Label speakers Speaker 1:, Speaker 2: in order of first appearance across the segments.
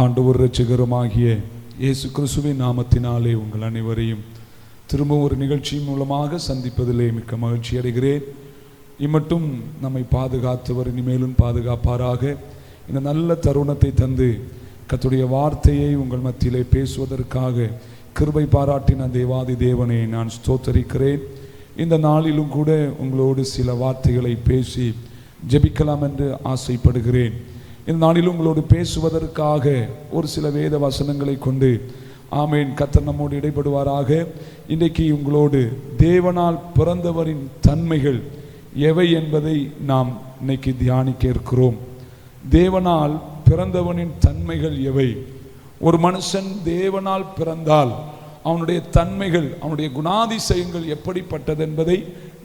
Speaker 1: ஆண்டவர் இரட்சகருமாகிய இயேசு கிறிஸ்துவின் நாமத்தினாலே உங்கள் அனைவரையும் திரும்ப ஒரு நிகழ்ச்சி மூலமாக சந்திப்பதிலே மிக்க மகிழ்ச்சி அடைகிறேன். இம்மட்டும் நம்மை பாதுகாத்தவர் இனிமேலும் பாதுகாப்பாராக. இந்த நல்ல தருணத்தை தந்து கர்த்தருடைய வார்த்தையை உங்கள் மத்தியிலே பேசுவதற்காக கிருபை பாராட்டின தேவாதி தேவனை நான் ஸ்தோத்தரிக்கிறேன். இந்த நாளிலும் கூட உங்களோடு சில வார்த்தைகளை பேசி ஜெபிக்கலாம் என்று ஆசைப்படுகிறேன். இந்த நாளிலும் உங்களோடு பேசுவதற்காக ஒரு சில வேத வசனங்களை கொண்டு ஆமேன் கர்த்தர் நம்மோடு இடைப்படுவாராக. இன்றைக்கு உங்களோடு தேவனால் பிறந்தவரின் தன்மைகள் எவை என்பதை நாம் இன்னைக்கு தியானிக்க இருக்கிறோம். தேவனால் பிறந்தவனின் தன்மைகள் எவை? ஒரு மனுஷன் தேவனால் பிறந்தால் அவனுடைய தன்மைகள், அவனுடைய குணாதிசயங்கள் எப்படிப்பட்டது என்பதை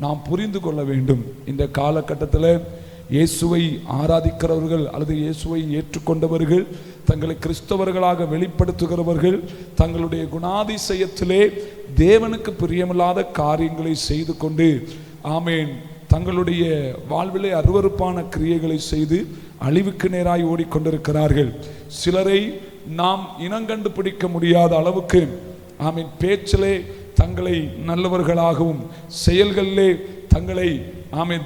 Speaker 1: நாம் புரிந்து கொள்ள வேண்டும். இந்த காலகட்டத்தில் இயேசுவை ஆராதிக்கிறவர்கள் அல்லது இயேசுவை ஏற்றுக்கொண்டவர்கள், தங்களை கிறிஸ்தவர்களாக வெளிப்படுத்துகிறவர்கள் தங்களுடைய குணாதிசயத்திலே தேவனுக்கு பிரியமில்லாத காரியங்களை செய்து கொண்டு ஆமேன் தங்களுடைய வாழ்விலே அருவருப்பான கிரியைகளை செய்து அழிவுக்கு நேராய் ஓடிக்கொண்டிருக்கிறார்கள். சிலரை நாம் இனங்கண்டு பிடிக்க முடியாத அளவுக்கு ஆமீன் பேச்சிலே தங்களை நல்லவர்களாகவும் செயல்களிலே தங்களை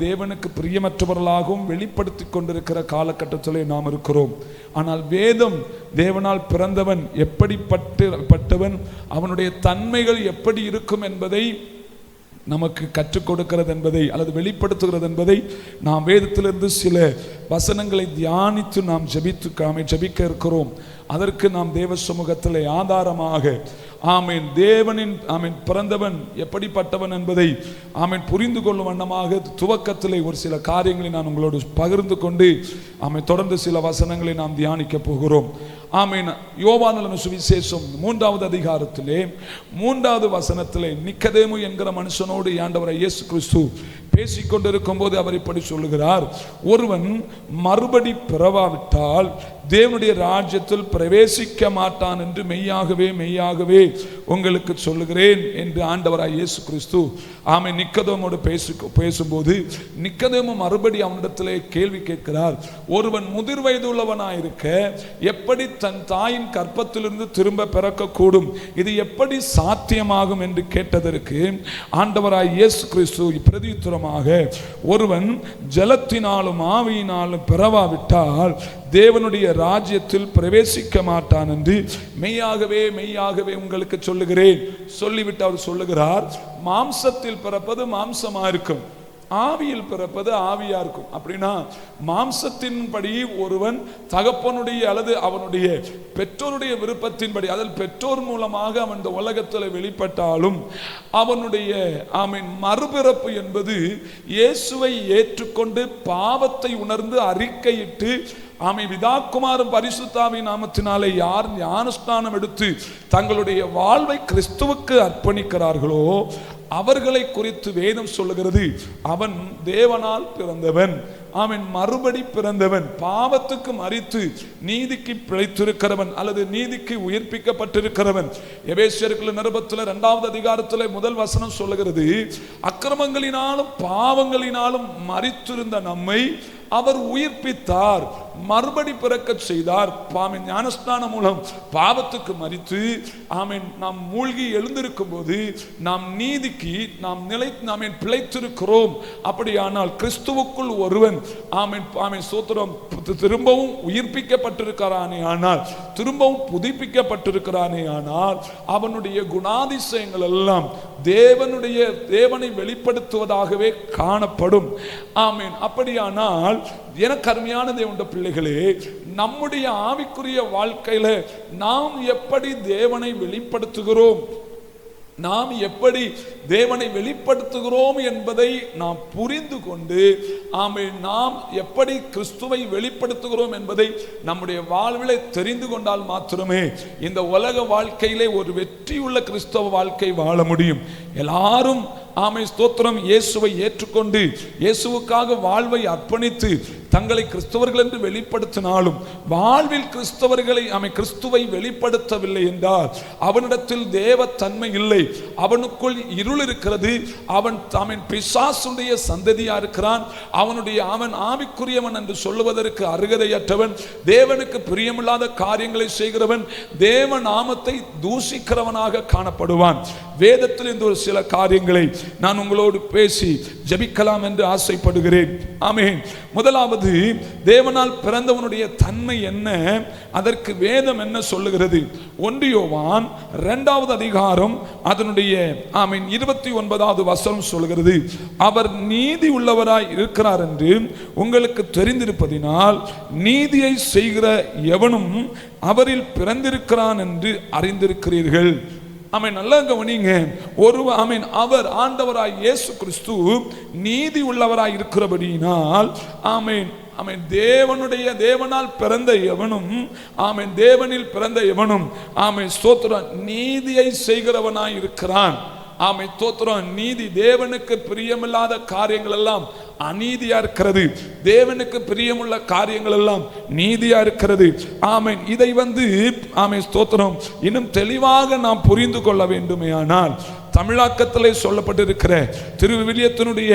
Speaker 1: தேவனுக்கு பிரியமற்றவர்களாகவும் வெளிப்படுத்தி கொண்டிருக்கிற காலகட்டத்திலே நாம் இருக்கிறோம். ஆனால் வேதம் தேவனால் பிறந்தவன் எப்படிப்பட்டவன், அவனுடைய தன்மைகள் எப்படி இருக்கும் என்பதை நமக்கு கற்றுக் கொடுக்கிறது என்பதை அல்லது வெளிப்படுத்துகிறது என்பதை நாம் வேதத்திலிருந்து சில வசனங்களை தியானித்து நாம் ஜெபிக்க இருக்கிறோம். அதற்கு நாம் தேவ சமூகத்தில் ஆதாரமாக ஆமீன் தேவனின் பிறந்தவன் எப்படிப்பட்டவன் என்பதை புரிந்து கொள்ளும் வண்ணமாக துவக்கத்திலே ஒரு சில காரியங்களை நான் உங்களோடு பகிர்ந்து கொண்டு தொடர்ந்து சில வசனங்களை நாம் தியானிக்க போகிறோம். ஆமீன். யோவான் சுவிசேஷம் 3வது அதிகாரத்திலே 3வது வசனத்திலே நிக்கதேமு என்கிற மனுஷனோடு ஆண்டவராகிய இயேசு கிறிஸ்து பேசிக்கொண்டிருக்கும் போது அவர் இப்படி சொல்லுகிறார், ஒருவன் மறுபடி பிறவாவிட்டால் தேவனுடைய ராஜ்யத்தில் பிரவேசிக்க மாட்டான் என்று மெய்யாகவே மெய்யாகவே உங்களுக்கு சொல்லுகிறேன் என்று ஆண்டவராகிய இயேசு கிறிஸ்து நிக்கதேமோடு பேசும்போது நிக்கதேமு மறுபடி அவனிடத்திலே கேள்வி கேட்கிறார். ஒருவன் முதிர் வயது உள்ளவனாயிருக்க எப்படி தன் தாயின் கற்பத்திலிருந்து திரும்ப பிறக்கக்கூடும்? இது எப்படி சாத்தியமாகும் என்று கேட்டதற்கு ஆண்டவராகிய இயேசு கிறிஸ்து பிரதியுத்தரமாக, ஒருவன் ஜலத்தினாலும் ஆவியினாலும் பிறவாவிட்டால் தேவனுடைய ராஜ்யத்தில் பிரவேசிக்க மாட்டான் என்று மெய்யாகவே மெய்யாகவே உங்களுக்கு சொல்லுகிறேன். சொல்லிவிட்டு அவர் சொல்லுகிறார், மாம்சத்தில் பிறப்பது மாம்சமா இருக்கும், ஆவியில் பிறப்பது ஆவியா இருக்கும். அப்படின்னா மாம்சத்தின்படி ஒருவன் தகப்பனுடைய அல்லது அவனுடைய பெற்றோருடைய விருப்பத்தின்படி, அதில் பெற்றோர் மூலமாக அவன் இந்த உலகத்தில் வெளிப்பட்டாலும் அவனுடைய மறுபிறப்பு என்பது இயேசுவை ஏற்றுக்கொண்டு பாவத்தை உணர்ந்து அறிக்கையிட்டு பிதாகுமாரன் பரிசுத்தாவின் நாமத்தினாலே யார் ஞானஸ்நானம் எடுத்து தங்களுடைய வாழ்வை கிறிஸ்துவுக்கு அர்ப்பணிக்கிறார்களோ அவர்களை குறித்து வேதம் சொல்லுகிறது, அவன் தேவனால் பிறந்தவன், அவன் மறுபடி பிறந்தவன், பாவத்துக்கு மரித்து நீதிக்கு பிழைத்திருக்கிறவன் அல்லது நீதிக்கு உயிர்ப்பிக்கப்பட்டிருக்கிறவன். எபேசியர்கள் நிருபத்தில் 2வது அதிகாரத்தில் முதல் வசனம் சொல்லுகிறது, அக்கிரமங்களினாலும் பாவங்களினாலும் மரித்திருந்த நம்மை அவர் உயிர்ப்பித்தார், மறுபடி பிறக்க செய்தார். ஞானஸ்நானம் மூலம் பாவத்துக்கு மரித்து நாம் மூழ்கி எழுந்திருக்கும் போது நாம் நீதிக்கு நாம் பிழைத்திருக்கிறோம். அப்படியானால் கிறிஸ்துவுக்குள் ஒருவன் சோத்திரம் திரும்பவும் உயிர்ப்பிக்கப்பட்டிருக்கிறானே ஆனால், திரும்பவும் புதுப்பிக்கப்பட்டிருக்கிறானே ஆனால் அவனுடைய குணாதிசயங்கள் எல்லாம் தேவனை வெளிப்படுத்துவதாகவே காணப்படும். அப்படியானால் எனக்கு அருமையான தேவனுடைய பிள்ளைகளே, நம்முடைய ஆவிக்குரிய வாழ்க்கையில நாம் எப்படி தேவனை வெளிப்படுத்துகிறோம், நாம் எப்படி தேவனை வெளிப்படுத்துகிறோம் என்பதை நாம் புரிந்து கொண்டு நாம் எப்படி கிறிஸ்துவை வெளிப்படுத்துகிறோம் என்பதை நம்முடைய வாழ்விலே தெரிந்து கொண்டால் மாத்திரமே இந்த உலக வாழ்க்கையிலே ஒரு வெற்றியுள்ள கிறிஸ்தவ வாழ்க்கை வாழ முடியும். எல்லாரும் ஆமை ஸ்தோத்திரம் இயேசுவை ஏற்றுக்கொண்டு இயேசுவுக்காக வாழ்வை அர்ப்பணித்து தங்களை கிறிஸ்தவர்கள் என்று வெளிப்படுத்தினாலும் வாழ்வில் கிறிஸ்துவை வெளிப்படுத்தவில்லை என்றால் அவனிடத்தில் தேவ தன்மை இல்லை, அவனுக்குள் இருள் இருக்கிறது, அவன் பிசாசுடைய சந்ததியா இருக்கிறான், அவன் ஆவிக்குரியவன் என்று சொல்லுவதற்கு அருகதையற்றவன், தேவனுக்கு பிரியமில்லாத காரியங்களை செய்கிறவன், தேவ நாமத்தை தூஷிக்கிறவனாக காணப்படுவான். வேதத்தில் இந்த ஒரு சில காரியங்களை நான் உங்களோடு பேசி ஜெபிக்கலாம் என்று ஆசைப்படுகிறேன். ஆமென். முதலாவது, தேவனால் பிறந்தவனுடைய தன்மை என்ன, அதற்கு வேதம் என்ன சொல்லுகிறது? 1 யோவான் 2வது அதிகாரம் அதனுடைய 29வது வசனம் சொல்கிறது, அவர் நீதி உள்ளவராய் இருக்கிறார் என்று உங்களுக்கு தெரிந்திருப்பதினால் நீதியை செய்கிற எவனும் அவரில் பிறந்திருக்கிறான் என்று அறிந்திருக்கிறீர்கள். நல்லா கவனிங்க. அவர் ஆண்டவராய் இயேசு கிறிஸ்து நீதி உள்ளவராய் இருக்கிறபடியினால் தேவனால் பிறந்த எவனும் தேவனில் பிறந்த எவனும் ஸ்தோத்திரம் நீதியை செய்கிறவனாய் இருக்கிறான். ஸ்தோத்திரம். நீதி, தேவனுக்கு பிரியமில்லாத காரியங்கள் எல்லாம் அநீதியா இருக்கிறது, தேவனுக்கு பிரியமுள்ள காரியங்கள் எல்லாம் நீதியா இருக்கிறது. ஆமென். இதை ஸ்தோத்திரம் இன்னும் தெளிவாக நாம் புரிந்து கொள்ள வேண்டுமே ஆனால் தமிழாக்கத்திலே சொல்லப்பட்டிருக்கிற திருவிவிலியத்தினுடைய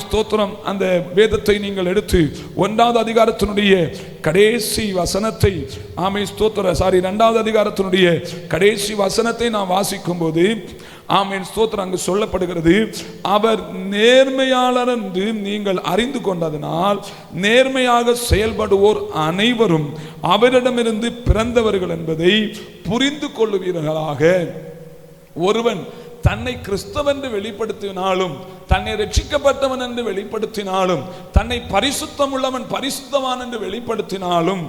Speaker 1: ஸ்தோத்திரம் அந்த வேதத்தை நீங்கள் எடுத்து 1வது அதிகாரத்தினுடைய கடைசி வசனத்தை 2வது அதிகாரத்தினுடைய கடைசி வசனத்தை நாம் வாசிக்கும் போது ஸ்தோத்திரம் அங்கு சொல்லப்படுகிறது, அவர் நேர்மையாளர் என்று நீங்கள் அறிந்து கொண்டதனால் நேர்மையாக செயல்படுவோர் அனைவரும் அவரிடமிருந்து பிறந்தவர்கள் என்பதை புரிந்து கொள்ளுவீர்களாக. ஒருவன் தன்னை கிறிஸ்தவன் என்று வெளிப்படுத்தினாலும், தன்னை ரட்சிக்கப்பட்டவன் என்று வெளிப்படுத்தினாலும், தன்னை பரிசுத்தம் உள்ளவன் பரிசுத்தவான் என்று வெளிப்படுத்தினாலும்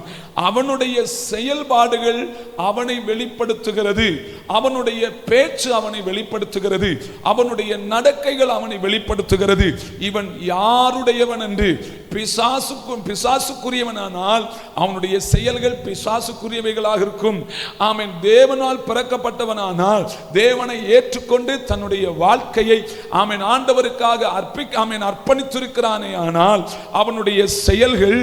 Speaker 1: அவனுடைய செயல்பாடுகள் அவனை வெளிப்படுத்துகிறது, அவனுடைய பேச்சு அவனை வெளிப்படுத்துகிறது, அவனுடைய நடக்கைகள் அவனை வெளிப்படுத்துகிறது. இவன் யாருடையவன் என்று பிசாசுக்குரியவனானால் அவனுடைய செயல்கள் பிசாசுக்குரியவைகளாக இருக்கும். தேவனால் பிறக்கப்பட்டவனானால் தேவனை ஏற்றுக்கொண்டு தன்னுடைய வாழ்க்கையை ஆண்டவருக்காக அர்ப்பணித்திருக்கிறானே ஆனால் அவனுடைய செயல்கள்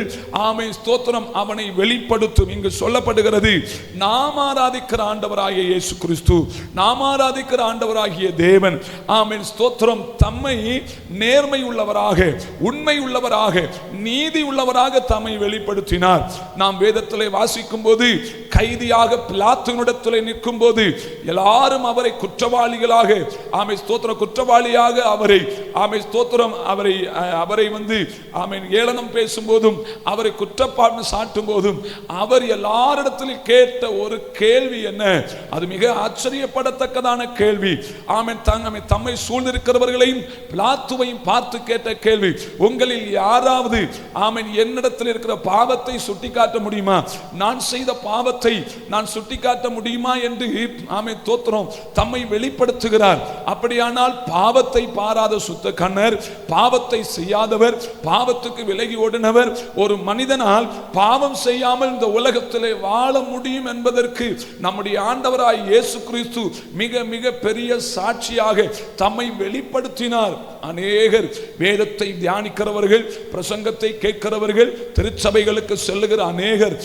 Speaker 1: ஸ்தோத்திரம் அவனை வெளிப்படுத்தும். இங்கு சொல்லப்படுகிறது, நாம் ஆராதிக்கிற ஆண்டவராகிய இயேசு கிறிஸ்து, நாம் ஆராதிக்கிற ஆண்டவராகிய தேவன் ஸ்தோத்திரம் தம்மை நேர்மை உள்ளவராக, உண்மை உள்ளவராக, நீதி உள்ளவராக தம்மை வெளிப்படுத்தினார். நாம் வேதத்திலே வாசிக்கும் போது கைதியாக பிலாத்துவினிடத்திலே நிற்கும் போது எல்லாரும் அவரை குற்றவாளிகளாக குற்றவாளியாக அவரை ஏளனம் பேசும் போதும் அவரை குற்றப்பாடு சாட்டும் போதும் அவர் எல்லாரிடத்திலும் கேட்ட ஒரு கேள்வி என்ன? அது மிக ஆச்சரியப்படத்தக்கதான கேள்வி. தம்மை சூழ்ந்திருக்கிறவர்களையும் பிலாத்துவையும் பார்த்து கேட்ட கேள்வி, உங்களில் யாராவது என்னிடத்தில் இருக்கிற பாவத்தை சுட்டிக்காட்ட முடியுமா? நான் செய்த பாவத்தை நான் சுட்டிக்காட்ட முடியுமா என்று தோத்திரம் தம்மை வெளிப்படுத்துகிறார். அப்படியானால் பாவத்தை பாராத சுத்த கண்ணர், பாவத்தை செய்யாதவர், பாவத்துக்கு விலகி ஓடினவர் ஒரு மனிதனால் பாவம் செய்யாமல் இந்த உலகத்திலே வாழ முடியும் என்பதற்கு நம்முடைய ஆண்டவராய் இயேசு கிறிஸ்து மிக மிக பெரிய சாட்சியாக தம்மை வெளிப்படுத்தினார். அநேகர் வேதத்தை தியானிக்கிறவர்கள், பிரசங்கத்தை கேட்கிறவர்கள், திருச்சபைகளுக்கு செல்லுகிற அநேகர்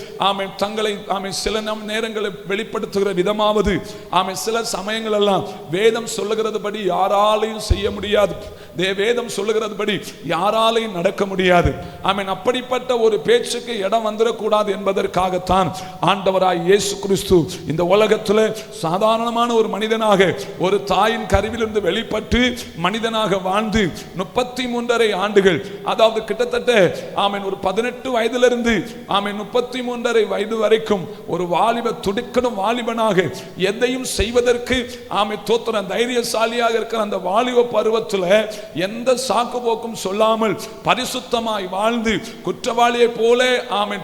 Speaker 1: தங்களை சில நேரங்களில் வெளிப்படுத்துகிற விதமாவது சில சமயங்கள் எல்லாம் வேதம் சொல்லுகிறது படி யாராலையும் செய்ய முடியாது, வேதம் சொல்லுகிறது படி யாராலையும் நடக்க முடியாது. அப்படிப்பட்ட ஒரு பேச்சுக்கு இடம் வந்துடக்கூடாது என்பதற்காகத்தான் ஆண்டவராய் இயேசு கிறிஸ்து இந்த உலகத்தில் சாதாரணமான ஒரு மனிதனாக ஒரு தாயின் கருவிலிருந்து வெளிப்பட்டு மனிதனாக வாழ்ந்து 33.5 ஆண்டுகள், அதாவது கிட்டத்தட்ட ஒரு 18 வயதிலிருந்து 33.5 வயது வரைக்கும் ஒரு துடிக்கணும் வாலிபனாக எதையும் செய்வதற்கு தோத்திரம் தைரியசாலியாக இருக்கிற அந்த வாலிப பருவத்தில் எந்த சாக்கு போக்கும் சொல்லாமல் பரிசுத்தமாய் வாழ்ந்து குற்றவாளியை போல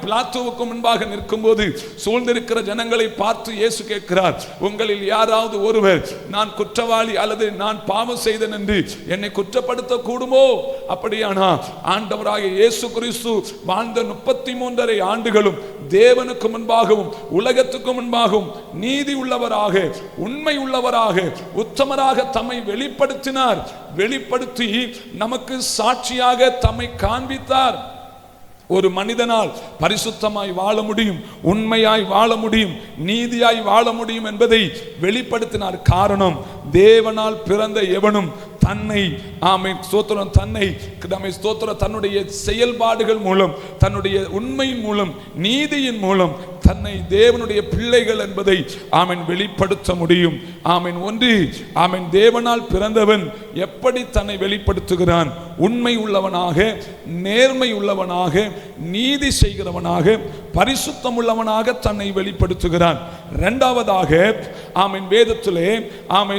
Speaker 1: பிலாத்துவுக்கு முன்பாக நிற்கும் போது சூழ்ந்திருக்கிற ஜனங்களை பார்த்து இயேசு கேட்கிறார், உங்களில் யாராவது ஒருவர் நான் குற்றவாளி அல்லது நான் பாவம் செய்தேன் என்று என்னை குற்றப்படுத்த கூடுமோ? அப்படியானா ஆண்டவராக இயேசு கிறிஸ்து வாழ்ந்த 33.5 ஆண்டுகளும் தேவனுக்கு முன்பாகவும் உலகத்துக்கு முன்பாகவும் நீதி உள்ளவராக, உண்மை உள்ளவராக, உத்தமராக தம்மை வெளிப்படுத்தினார். வெளிப்படுத்தி நமக்கு சாட்சியாக தம்மை காண்பித்தார். ஒரு மனிதனால் பரிசுத்தமாய் வாழ முடியும், உண்மையாய் வாழ முடியும், நீதியாய் வாழ முடியும் என்பதை வெளிப்படுத்தினார். காரணம், தேவனால் பிறந்த எவனும் தன்னை ஸ்தோத்திரம் தன்னுடைய செயல்பாடுகள் மூலம், தன்னுடைய உண்மையின் மூலம், நீதியின் மூலம் தன்னை தேவனுடைய பிள்ளைகள் என்பதை வெளிப்படுத்த முடியும். ஒன்று தேவனால் பிறந்தவன் எப்படி தன்னை வெளிப்படுத்துகிறான்? உண்மை உள்ளவனாக, நேர்மை உள்ளவனாக, நீதி செய்கிறவனாக, பரிசுத்தம் உள்ளவனாக தன்னை வெளிப்படுத்துகிறான். இரண்டாவதாக வேதத்திலே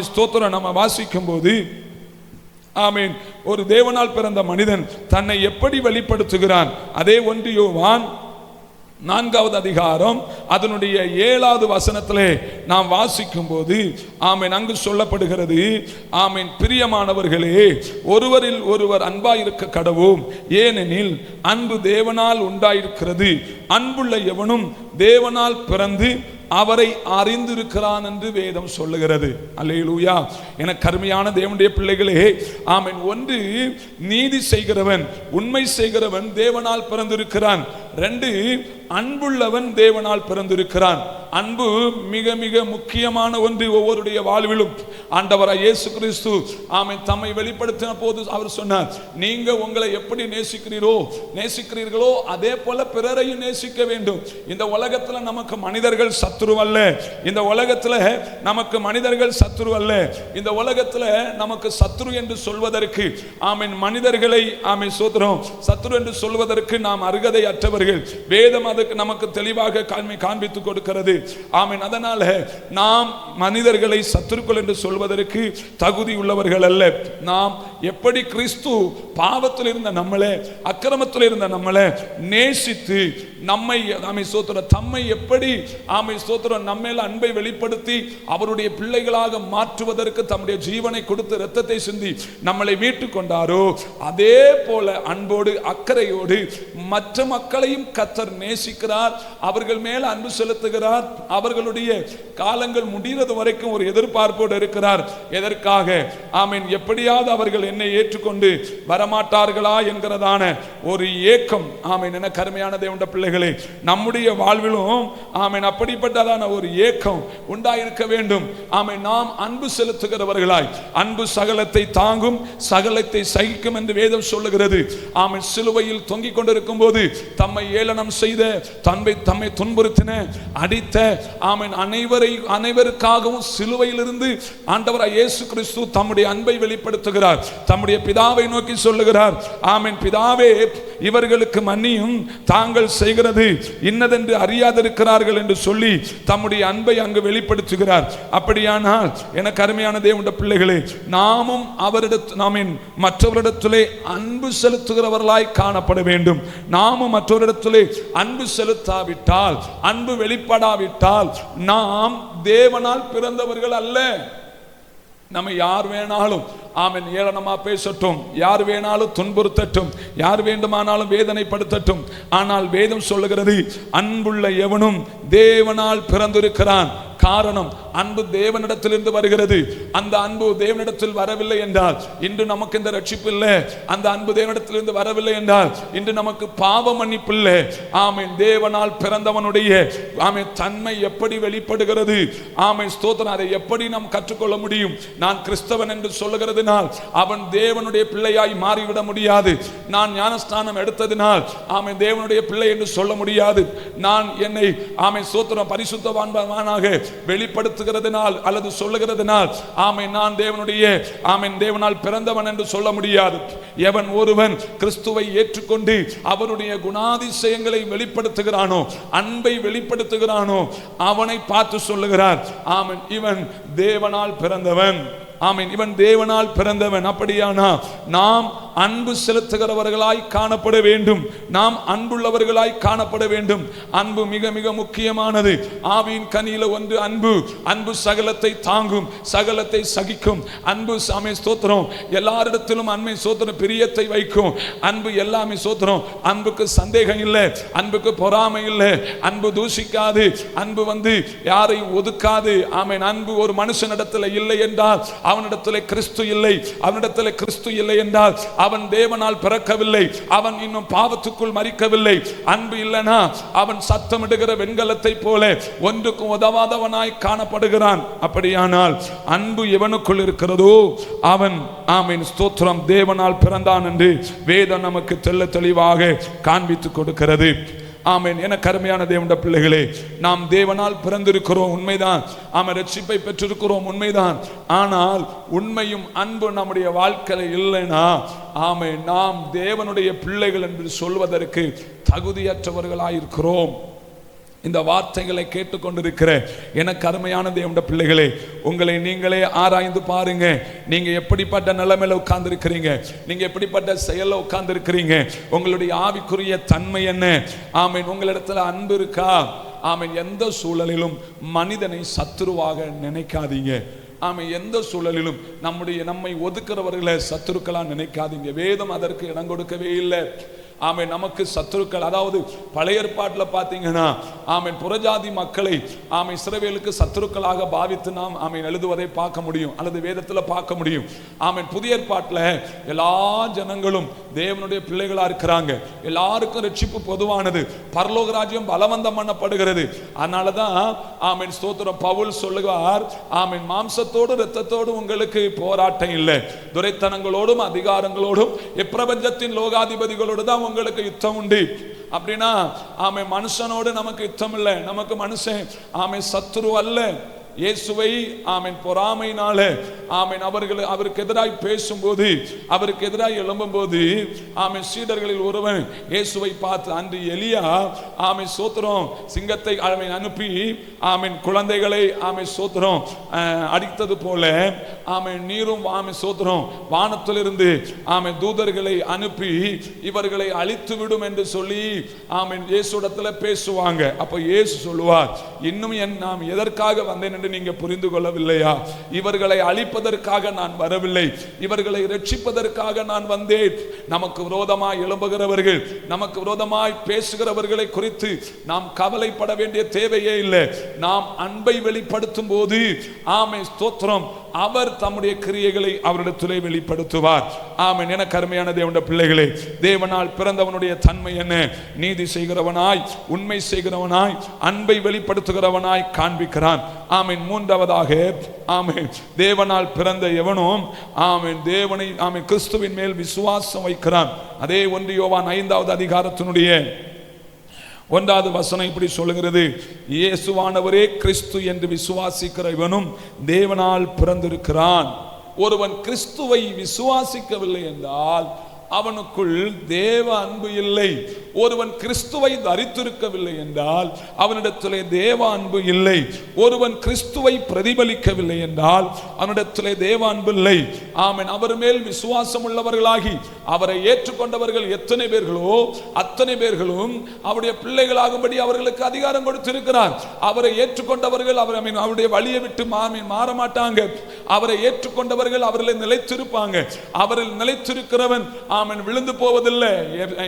Speaker 1: ஸ்தோத்திரம் நம்ம வாசிக்கும் போது ஒரு தேவனால் பிறந்த மனிதன் தன்னை எப்படி வெளிப்படுத்துகிறான்? அதே 1 யோவான் 4வது அதிகாரம் அதனுடைய 7வது வசனத்திலே நாம் வாசிக்கும் போது அங்கு சொல்லப்படுகிறது, பிரியமானவர்களே, ஒருவரில் ஒருவர் அன்பாயிருக்க கடவோம், ஏனெனில் அன்பு தேவனால் உண்டாயிருக்கிறது, அன்புள்ள எவனும் தேவனால் பிறந்து அவரை அறிந்திருக்கிறான் என்று வேதம் சொல்லுகிறது. அல்லேலூயா. என கருமையான தேவனுடைய பிள்ளைகளே, ஒன்று நீதி செய்கிறவன், உண்மை செய்கிறவன் தேவனால் பிறந்திருக்கிறான். 2 அன்புள்ளவன் தேவனால் பிறந்திருக்கிறான். அன்பு மிக மிக முக்கியமான ஒன்று ஒவ்வொருடைய வாழ்விலும். ஆண்டவராய் இயேசு கிறிஸ்து தம்மை வெளிப்படுத்தின போது அவர் சொன்னார், நீங்க உங்களை எப்படி நேசிக்கிறீர்களோ அதே போல பிறரையும் நேசிக்க வேண்டும். இந்த உலகத்துல நமக்கு மனிதர்கள் சத்துரு அல்ல. இந்த உலகத்துல நமக்கு மனிதர்கள் சத்துரு அல்ல. இந்த உலகத்துல நமக்கு சத்துரு என்று சொல்வதற்கு மனிதர்களை சத்துரு என்று சொல்வதற்கு நாம் அருகதை அற்றவர்கள். வேதம் அதுக்கு நமக்கு தெளிவாக காண்பித்துக் கொடுக்கிறது. அதனால நாம் மனிதர்களை சத்துருக்கள் என்று சொல்வதற்கு தகுதி உள்ளவர்கள் அல்ல. நாம் எப்படி கிறிஸ்து பாவத்தில் இருந்த நம்மளை, அக்கிரமத்தில் இருந்த நம்மளை நேசித்து நம்மை தம்மை எப்படி நம்மேல அன்பை வெளிப்படுத்தி அவருடைய பிள்ளைகளாக மாற்றுவதற்கு தம்முடைய ஜீவனை கொடுத்து இரத்தத்தை சிந்தி நம்மளை மீட்டுக் கொண்டாரோ, அதே போல அன்போடு அக்கறையோடு மற்ற மக்களையும் கர்த்தர் நேசிக்கிறார். அவர்கள் மேல அன்பு செலுத்துகிறார். அவர்களுடைய காலங்கள் முடிகிறது வரைக்கும் ஒரு எதிர்பார்ப்போடு இருக்கிறார். எதற்காக? எப்படியாவது அவர்கள் என்னை ஏற்றுக்கொண்டு வரமாட்டார்களா என்கிறதான ஒரு ஏக்கம். என கருமையான தேவனுடைய பிள்ளைகளே, நம்முடைய வாழ்விலும் அப்படிப்பட்டதான ஒரு ஏக்கம் உண்டாயிருக்க வேண்டும். நாம் அன்பு செலுத்துகிறவர்களாய், அன்பு சகலத்தை தாங்கும், சகலத்தை சகிக்கும் என்று வேதம் சொல்லுகிறது. சிலுவையில் தொங்கிக் கொண்டிருக்கும் போது தம்மை ஏளனம் செய்த, தம்மை துன்புறுத்தின, அடித்த அனைவருக்காகவும் சிலுவையில் இருந்து ஆண்டவராய் இயேசு கிறிஸ்து தம்முடைய அன்பை வெளிப்படுத்துகிறார். தம்முடைய பிதாவை நோக்கி சொல்லுகிறார், பிதாவே, இவர்களுக்கு மன்னியும், தாங்கள் செய்கிறது இன்னதென்று அறியாதிருக்கிறார்கள் என்று சொல்லி தம்முடைய அன்பை அங்கு வெளிப்படுத்துகிறார். அப்படியானால் எனக்கு அருமையான தேவனுடைய பிள்ளைகளே, நாமும் மற்றவரிடத்திலே அன்பு செலுத்துகிறவர்களாய் காணப்பட வேண்டும். நாமும் மற்றவரிடத்திலே அன்பு செலுத்தாவிட்டால், அன்பு வெளிப்படாவிட்டால் நாம் தேவனால் பிறந்தவர்கள் அல்ல. நம்ம யார் வேணாலும் ஏளனமா பேசட்டும், யார் வேணாலும் துன்புறுத்தட்டும், யார் வேண்டுமானாலும் வேதனைப்படுத்தட்டும், ஆனால் வேதம் சொல்லுகிறது, அன்புள்ள எவனும் தேவனால் பிறந்திருக்கிறான். காரணம், அன்பு தேவனிடத்திலிருந்து வருகிறது. அந்த அன்பு தேவனிடத்தில் வரவில்லை என்றால் இன்று நமக்கு இந்த ரட்சிப்பு இல்லை. அந்த அன்பு தேவனிடத்திலிருந்து வரவில்லை என்றால் இன்று நமக்கு பாவ மன்னிப்பு இல்லை. தேவனால் பிறந்தவனுடைய தன்மை எப்படி வெளிப்படுகிறது? ஸ்தோத்திரம். அதை எப்படி நாம் கற்றுக்கொள்ள முடியும்? நான் கிறிஸ்தவன் என்று சொல்லுகிறதுனால் அவன் தேவனுடைய பிள்ளையாய் மாறிவிட முடியாது. நான் ஞானஸ்நானம் எடுத்ததினால் தேவனுடைய பிள்ளை என்று சொல்ல முடியாது. நான் என்னை ஸ்தோத்திரம் பரிசுத்தவானாக வெளிப்படுத்துகிறதுனால் அல்லது சொல்லுகிறதுனால் நான் தேவனால் பிறந்தவன் என்று சொல்ல முடியாது. எவன் ஒருவன் கிறிஸ்துவை ஏற்றுக்கொண்டு அவருடைய குணாதிசயங்களை வெளிப்படுத்துகிறானோ, அன்பை வெளிப்படுத்துகிறானோ, அவனை பார்த்து சொல்லுகிறார், இவன் தேவனால் பிறந்தவன். இவன் தேவனால் பிறந்தவன். அப்படியானா நாம் அன்பு செலுத்துகிறவர்களாய் காணப்பட வேண்டும். நாம் அன்புள்ளவர்களாய் காணப்பட வேண்டும். அன்பு மிக மிக முக்கியமானது. ஆவியின் கனியில ஒன்று அன்பு. அன்பு சகலத்தை தாங்கும், சகலத்தை சகிக்கும். அன்பு சாமி ஸ்தோத்திரம் எல்லாரிடத்திலும் அன்மை ஸ்தோத்திரம் பிரியத்தை வைக்கும். அன்பு எல்லாமே ஸ்தோத்திரம். அன்புக்கு சந்தேகம் இல்லை, அன்புக்கு பொறாமை இல்லை, அன்பு தூஷிக்காது, அன்பு யாரை ஒதுக்காது. ஆமென். அன்பு ஒரு மனுஷனிடத்தில் இல்லை என்றால் அவனிடத்தில் கிறிஸ்து இல்லை, அவனிடத்தில் கிறிஸ்து இல்லை என்றால் அவன் தேவனால் பிறக்கவில்லை, அவன் இன்னும் பாவத்துக்குள் மரிக்கவில்லை. அன்பு இல்லைனா அவன் சத்தமிடுகிற வெண்கலத்தை போல ஒன்றுக்கும் உதவாதவனாய் காணப்படுகிறான். அப்படியானால் அன்பு எவனுக்குள் இருக்கிறதோ அவன் ஆமென் ஸ்தோத்திரம் தேவனால் பிறந்தான் என்று வேதம் நமக்கு தெள்ள தெளிவாக காண்பித்துக் கொடுக்கிறது. ஆமென். என கருமையான தேவனுடைய பிள்ளைகளே, நாம் தேவனால் பிறந்திருக்கிறோம் உண்மைதான். ஆமென். ரட்சிப்பை பெற்றிருக்கிறோம் உண்மைதான். ஆனால் உண்மையும் அன்பு நம்முடைய வாழ்க்கையில் இல்லைனா ஆமென் நாம் தேவனுடைய பிள்ளைகள் என்று சொல்வதற்கு தகுதியற்றவர்களாயிருக்கிறோம். இந்த வார்த்தைகளை கேட்டுக்கொண்டிருக்கிற எனக்கு அருமையான தேவனுடைய பிள்ளைகளே, உங்களை நீங்களே ஆராய்ந்து பாருங்க. நீங்க எப்படிப்பட்ட நிலைமையில உட்கார்ந்து இருக்கிறீங்க, நீங்க எப்படிப்பட்ட செயல உட்கார்ந்து இருக்கிறீங்க, உங்களுடைய ஆவிக்குரிய தன்மை என்ன? ஆமென். உங்களிடத்துல அன்பு இருக்கா? ஆமென். எந்த சூழலிலும் மனிதனை சத்துருவாக நினைக்காதீங்க. ஆமென். எந்த சூழலிலும் நம்மை ஒதுக்குறவர்களை சத்துருக்களா நினைக்காதீங்க. வேதம் அதற்கு இடம் கொடுக்கவே இல்லை. ஆமென். நமக்கு சத்துருக்கள், அதாவது பழைய ஏற்பாட்டில் பார்த்தீங்கன்னா ஆமென் புறஜாதி மக்களை ஆமென் இஸ்ரவேலுக்கு சத்துருக்களாக பாவித்து நாம் ஆமென் எழுதுவதை பார்க்க முடியும், அல்லது வேதத்தில் பார்க்க முடியும். ஆமென். புதிய ஏற்பாட்டில் எல்லா ஜனங்களும் தேவனுடைய பிள்ளைகளா இருக்கிறாங்க. எல்லாருக்கும் ரட்சிப்பு பொதுவானது. பரலோக ராஜ்யம் பலவந்தம் பண்ணப்படுகிறது. அதனாலதான் ஆமென் ஸ்தோத்திரம் பவுல் சொல்லுவார், ஆமென் மாம்சத்தோடு இரத்தத்தோடு உங்களுக்கு போராட்டம் இல்லை, துரைத்தனங்களோடும் அதிகாரங்களோடும் எப்பிரபஞ்சத்தின் லோகாதிபதிகளோடு தான் உங்களுக்கு யுத்தம் உண்டு. அப்படின்னா ஆமை மனுஷனோடு நமக்கு யுத்தம் இல்லை. நமக்கு மனுஷன் ஆமை சத்துரு அல்ல. இயேசுவை ஆமென் பொறாமையினால ஆமென் அவருக்கு எதிராய் பேசும்போது, அவருக்கு எதிராய் எழும்பும்போது ஆமென் சீடர்களில் ஒருவன் இயேசுவை பார்த்து, அன்று எலியா ஆமென் சோத்திரம் சிங்கத்தை ஆமென் அனுப்பி ஆமென் குழந்தைகளை ஆமென் சோத்திரம் அடித்தது போல ஆமென் நீரும் ஆமென் சோத்திரம் வானத்திலிருந்து ஆமென் தூதர்களை அனுப்பி இவர்களை அழித்து விடும் என்று சொல்லி ஆமென் இயேசுவிடத்துல பேசுவாங்க. அப்ப இயேசு சொல்லுவார், இன்னும் நாம் எதற்காக வந்தேன் என்று நீங்க புரிந்து கொள்ளவில்லையா? இவர்களை அழிப்பதற்காக நான் வரவில்லை, இவர்களை ரட்சிப்பதற்காக நான் வந்தேன். நமக்கு விரோதமாய் எழும்புகிறவர்கள், நமக்கு விரோதமாய் பேசுகிறவர்களை குறித்து நாம் கவலைப்பட வேண்டிய தேவையே இல்லை. நாம் அன்பை வெளிப்படுத்தும் போது ஆமென் ஸ்தோத்திரம் அவர் தம்முடைய கிரியைகளை அவரிடத்திலே வெளிப்படுத்துவார். ஆமென். என கருமையான தேவனுடைய பிள்ளைகளே, தேவனால் பிறந்தவனுடைய தன்மை என்ன? நீதி செய்கிறவனாய், உண்மை செய்கிறவனாய், அன்பை வெளிப்படுத்துகிறவனாய் காண்பிக்கிறான். ஆமென். மூன்றாவதாக ஆமென் தேவனால் பிறந்த எவனும் ஆமென் தேவனை ஆமென் கிறிஸ்துவின் மேல் விசுவாசம் வைக்கிறான். அதே 1 யோவான் 5வது அதிகாரத்தினுடைய 1வது வசனம் இப்படி சொல்லுகிறது, இயேசுவானவரே கிறிஸ்து என்று விசுவாசிக்கிற இவனும் தேவனால் பிறந்திருக்கிறான். ஒருவன் கிறிஸ்துவை விசுவாசிக்கவில்லை என்றால் அவனுக்குள் தேவ அன்பு இல்லை. ஒருவன் கிறிஸ்துவை தரித்திருக்கவில்லை என்றால் அவனிடத்திலே தேவ அன்பு இல்லை. ஒருவன் கிறிஸ்துவை பிரதிபலிக்கவில்லை என்றால் அவனிடத்திலே தேவ அன்பு இல்லை. ஆமென். அவர் மேல் விசுவாசம் உள்ளவர்களாகி அவரை ஏற்றுக்கொண்டவர்கள் எத்தனை பேர்களோ அத்தனை பேர்களும் அவருடைய பிள்ளைகளாகும்படி அவர்களுக்கு அதிகாரம் கொடுத்திருக்கிறார். அவரை ஏற்றுக்கொண்டவர்கள் அவருடைய வழியை விட்டு மாற மாட்டாங்க. அவரை ஏற்றுக்கொண்டவர்கள் அவர்களை நிலைத்திருப்பாங்க. அவரில் நிலைத்திருக்கிறவன் ஆமென் விழுந்து போவதில்லை.